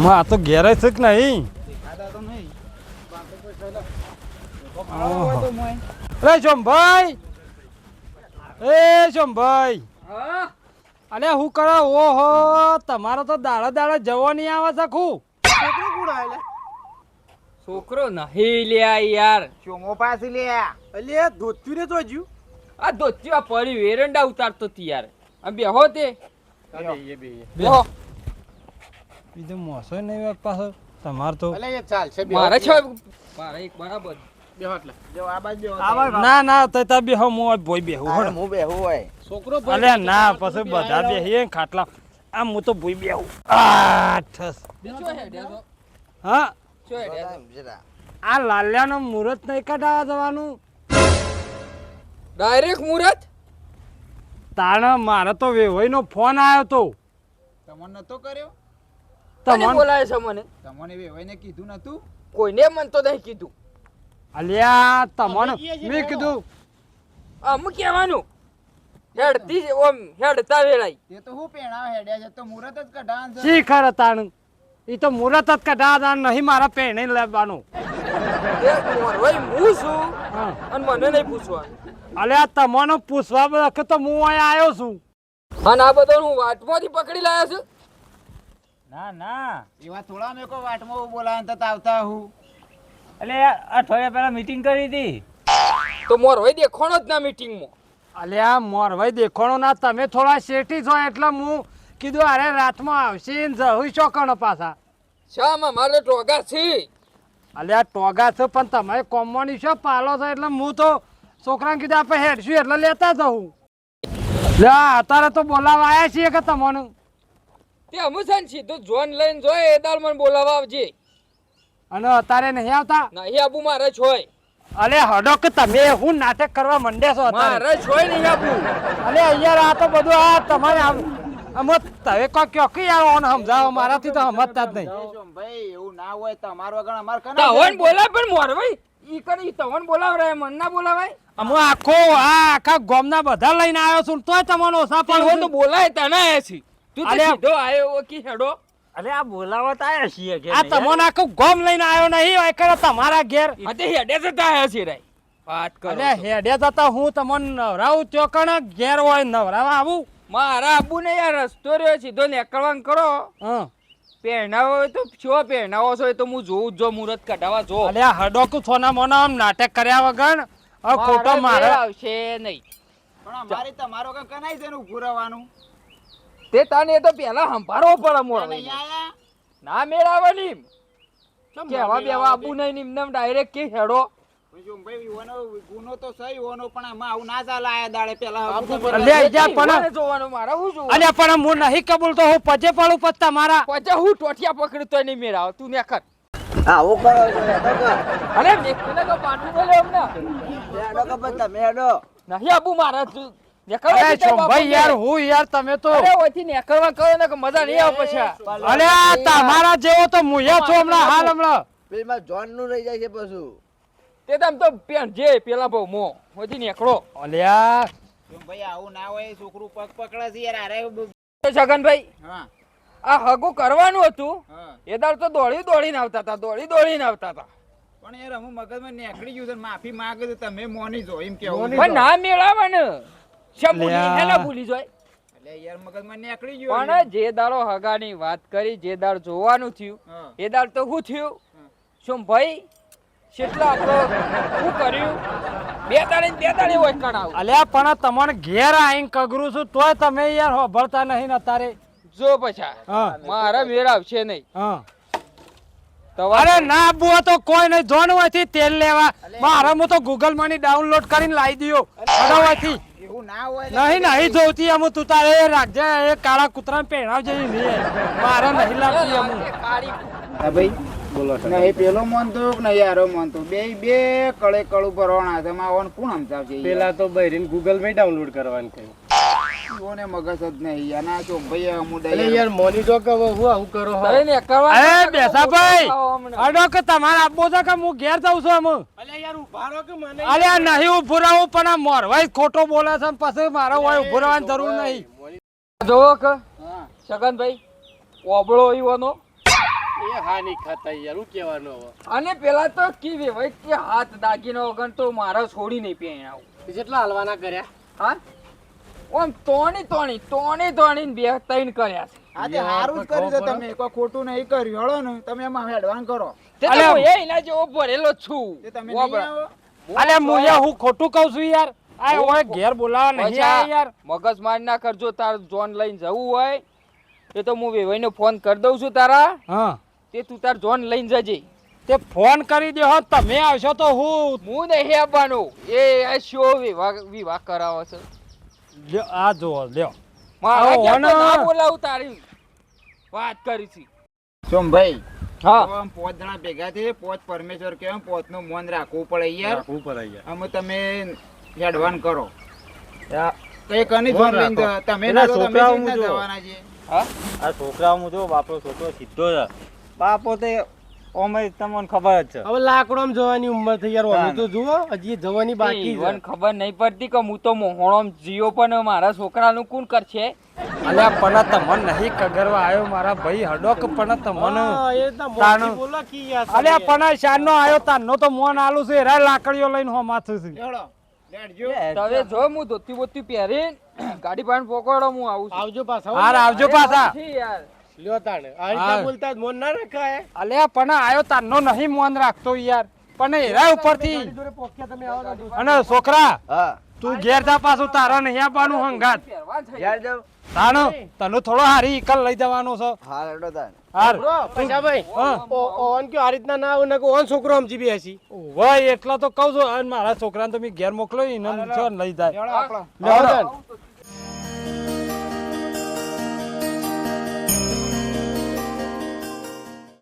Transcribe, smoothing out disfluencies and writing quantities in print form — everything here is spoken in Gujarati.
આ તો ઘેરે છે કે નહીં? અરે શોમભાઈ, એ શોમભાઈ, અરે હું કરો? ઓહો, તમારો તો દાડા દાડા જવો નહીં આવે સખું. છોકરો નહીં લ્યા યાર. ચોમો પાછી લ્યા. અલે ધોત્યું ને જોજ્યું. આ ધોતિયા પડી વેરંડા ઉતારતો તી યાર. આ બેહો તે બેહો. બીજો મોસો નહીં પાછો તમાર તો. અલે એ ચાલશે મારે છે મારે એક બરાબર બેહો એટલે જો આ બાજુ બેહો. ના ના તો બેહો હું ભોય બેહું. અરે હું બેહું હોય. છોકરો અલે ના પછી બધા બેહીએ ખાટલા. આમ હું તો ભોય બેહું. આ ઠસ. હા આ લાલ્યાનો મુહૂર્ત નહીં કઢાવા જવાનું. ડાયરેક્ટ મુરત તાણે મારે તો વેવાઈનો ફોન આવ્યો તો. તમને નતો કર્યો? તને બોલાય છે મને? તમને વેવાઈને કીધું નતું? કોઈને મન તો નહીં કીધું. અલ્યા તમને મેં કીધું આમ કહેવાનું હેડતી ઓમ હેડતા વેળાઈ. તે તો હું પેણાવ હેડ્યા છે તો મુરત જ કઢાણ છે. શી ખર તાણ ઈ તો મુહૂર્ત જ કઢાવા નહીં મારા પેણે લેવાનું. એ મોરવાઈ હું છું હા. અને મને નહીં પૂછવા. અલ્યા તમને પૂછવા વખત તો હું અહીંયા આવ્યો છું. અને આ બધો હું વાટમાંથી પકડી લાયા છું. ના ના એવા થોડા મેં કોઈ વાટમાં બોલાવે તો આવતા હું. એટલે અઠવાડિયા પહેલા મીટિંગ કરી હતી. તો મોરવાઈ દેખાણો જ ના મીટિંગમાં. અલ્યા મોરભાઈ દેખાણો ના તમે થોડા શેઠી છો એટલે હું કીધું અરે રાતમાં આવશે ને જવું ચોકણ પાછા. શામાં મારે ટોગા છે. અલ્યા ટોગા છે પણ તમે કોમવાની શો પાલો છો એટલે હું તો છોકરાને કીધું આપણે હેડશું એટલે લેતા જવું. લે અત્યારે તો બોલાવા આવ્યા છીએ કે તમને. તે અમે છે ને સીધું જોન લઈને જોય એ દાળ મને બોલાવા આવજે. અને અત્યારે નહીં આવતા. નહીં આબુ મારે છોય. અલે હડો કે તમે હું નાટક કરવા મંડ્યા છો અત્યારે. મારે છોય નહીં આબુ. અલે યાર આ તો બધું આ તમારે અમે તમે કોઈ ક્યોકી આવો ને સમજાવો મારાથી તો સમજતા જ નહીં. ભાઈ એવું ના હોય તમારો વગર અમાર કના તવન બોલાવ પણ મોરવાઈ ઈ કરી તવન બોલાવ રે મન ના બોલાવાય. અમે આખા ગામના બધા લઈને આવ્યો છું તોય તમને ઓછા પણ પણ તો બોલાય તને આયા છે. તું તો અલ્યા. સીધો આયો કી હેડો. અરે આ બોલાવત આયા છીએ કે આ તમને આખું ગામ લઈને આવ્યો નહીં હોય કરે તમારા ઘેર. આ તે હેડે જતા આયા છે રે. વાત કરો. અલે હેડે જતા હું તમને નવરાવું ચોકણ ઘેર હોય નવરાવા આવું. મારા આબુ ને યાર રસ્તો રહ્યો સીધો નીકળવાનું કરો. હા પહેરનાવો હોય તો છો પહેરનાવો છો એ તો હું જોઉં જ જો મુહૂર્ત કઢાવા જો. અલે આ હડોકું થોના મોના આમ નાટક કર્યા વગર હવે ખોટો મારે આવશે નહીં. પણ અમારી તમારો વગર કનાઈ છે ઊભું રહેવાનું. તે તને તો પેલા સંભાળવો પડે મોર. નહીં આયા ના મેળાવાની કેવા બેવા આબુ નહીં નિમનમ ડાયરેક્ટ કે હેડો. જો ભાઈ ઈવાનો ગુનો તો સહી ઈવાનો પણ આમાં આવું ના ચાલે આયા દાડે પેલા અલે જા પણ મને જોવાનું મારે હું જોવાનું. અલે પણ હું નહીં કબૂલતો હું પજે પડું પછી તમારા. પછી હું ટોટિયા પકડી તોય નહીં મેળાવ તું ને કર. આવું કરો છો હેડો કર અરે મેકને તો પાટું બોલે અમને હેડો કર પણ તમે હેડો નહીં આબુ મારે તું અરે શોમભાઈ યાર હું યાર તમે તો અરે ઓથી નેકળવા કરો ને કે મજા નહીં આવે પછી. અલે આ તમારા જેવો તો મુયા છો હમણાં હાલ હમણાં. પેલા જોન નું રહી જાય છે પશુ તે તમ તો પેન જે પેલા બહુ મો ઓથી નેકળો. અલ્યા ભાઈ આવું ના હોય છોકરું પગ પકડે છે યાર અરે છગનભાઈ હા આ હગું કરવાનું હતું હા એ દાડ તો દોડીને આવતા હતા દોડીને આવતા હતા. પણ યાર હું મગજમાં નીકળી ગયું છે માફી માંગે છે તમે મોની જો એમ કેવું પણ ના મેળાવે ને શા ભૂલી લ્યા. હેલા ભૂલી જાય. એટલે યાર મગજમાં નીકળી ગયું પણ જે દાડો હગાની વાત કરી જે દાડ જોવાનું થયું હા. એ દાડ તો શું થયું શું ભાઈ કેટલા આપણો શું કર્યું બે દાડે હોય કણાવ અલ્યા પણ તમને ઘેર આઈને કગરું છું તોય તમે યાર હોભળતા નહીં ને તારે. જો પછા હા મારા મેળ આવશે નહીં. હા તમારે અરે ના બુઆ તો કોઈ નહીં જોન હોયથી તેલ લેવા મારે હું તો ગૂગલ માંની ડાઉનલોડ કરીને લાવી દયો અડવાથી એવું ના હોય નહીં જોતી અમુ તું તારે એ રાખજે એ કાળા કૂતરાને પહેરાવ જેવી નહીં મારે નહીં લાગતી અમુ. હા ભાઈ બોલો નહીં પેલો માનતો કે નહીં યારો માનતો બે કળે કળું ભરવાના છે માં કોણ સમજાવશે પેલા તો બૈરીન ગૂગલ માં ડાઉનલોડ કરવાનું કહ્યું. કોને મગજ જ નહીં યાર ના જો ભાઈ અમુડા એટલે યાર મોની તો કે હું આવું કરો હો. અરે ને કરવા એ બેસા ભાઈ અડો કે તમારે આપવો છે કે હું ઘેર જાઉં છું અમુ. અલે યાર ઉભા રહો કે મને અલ્યા નહીં ઉભું રહું પણ આ મોરવાઈ ખોટો બોલે છે ને પછી મારે હોય ઉભું રહેવાની જરૂર નહીં. જોવો કે હા છગનભાઈ ઓબળો ઈવાનો એ હા નહીં ખાતા યાર હું કહેવાનું હવે અને પેલા તો કી વેવાય કે હાથ દાગીનો વગર તો મારા છોડી નહીં પહેણાવું. જેટલા હલવાના કર્યા હા ઓમ તોણી બે ત્રણ કર્યા છે. આ તે હારું જ કર્યું છે તમે, કોઈ ખોટું નહીં કર્યું. હળો ને તમે એમાં એડવાન્સ કરો. તે તો અલ્યા. હું એના જેવો ભરેલો જ છું. તે તમે વાપરા. નહીં આવો. અલે મુયા હું ખોટું કહું છું યાર. આ ઓય ઘેર બોલાવા નહીં અચ્છા, આયા યાર. મગજ માર ના કરજો. તાર જોન લઈને જવું હોય એ તો હું વેવાઈને ફોન કરી દઉં છું તારા. હા તે તું તાર જોન લઈને જજે. તે ફોન કરી દે હો, તમે આવશો તો હું નહીં આવવાનો. એ શો વિવાહ કરાવો છે. લ્યો, આ જુઓ લ્યો. મારા આવો ઘેર તો ને. ના બોલાવું તારી વાત કરી છે. સોમભાઈ હા આમ 5 જણા ભેગા છે, 5 પરમેશ્વર કહેવાય, 5 નું મન રાખવું પડે યાર. રાખવું પડે યાર આમાં તમે એડવાન્સ કરો. યા, તો એ કની ફોન જોન લઈને રાખો. તમે પેલા ના તો તમે છોકરાઓ જ ના મૂજો. જવાના છે. હા આ છોકરાઓ મુજો બાપરો છોકરો સીધો છે. બાપો તે ઓમે તમને ખબર જ છે. હવે લાકડોમ જવાની ઉંમર થઈ યાર અમે તો જુઓ હજી જવાની બાકી ઈવન છે ખબર નહીં પડતી કે હું તો મોહણોમ જીયો પણ મારા છોકરાનું કોણ કરશે. અલ્યા પણ તમને નહીં કગરવા આવ્યો મારા ભાઈ હડોક પણ તમને હા, એ તો તાનું. મોટી બોલો કી યાર અલ્યા પણ શાનનો આવ્યો તારનો તો મોન આલું છે રા લાકડીઓ લઈને હો માથું છે. હેડો, લેટજો. હવે જો હું ધોતી બોતી પહેરીને ગાડી પાણી પકડો હું આવું છું. આવજો પાછા હાર આવજો પાછા. નથી યાર. લ્યો તાણે આ હા. રીતે બોલતા જ મન ના રખાય અલ્યા પણ આવ્યો તારનો નહીં મોન રાખતો યાર. પણ એરા ઉપરથી ગાડી જોડે પોક્યા તમે આવો તો અને છોકરા હા તું ઘેર જા પાછું તારા નહીં આપવાનું હંગાત. પહેરવા થઈ. યાર જાવ. તાનો તને થોડો હારી ઇકલ લઈ જવાનો છે. હા લેડો તાન. હાર બ્રો પૈસાભાઈ હા. ઓન કે આ રીતના ના આવું ને કે ઓન છોકરો સમજી બેસી હોય એટલા તો કહું છું અને મારા છોકરાને તો મેં ઘેર મોકલો એને છો લઈ જાય. હેડો આપણો. લેવડો. આવું તો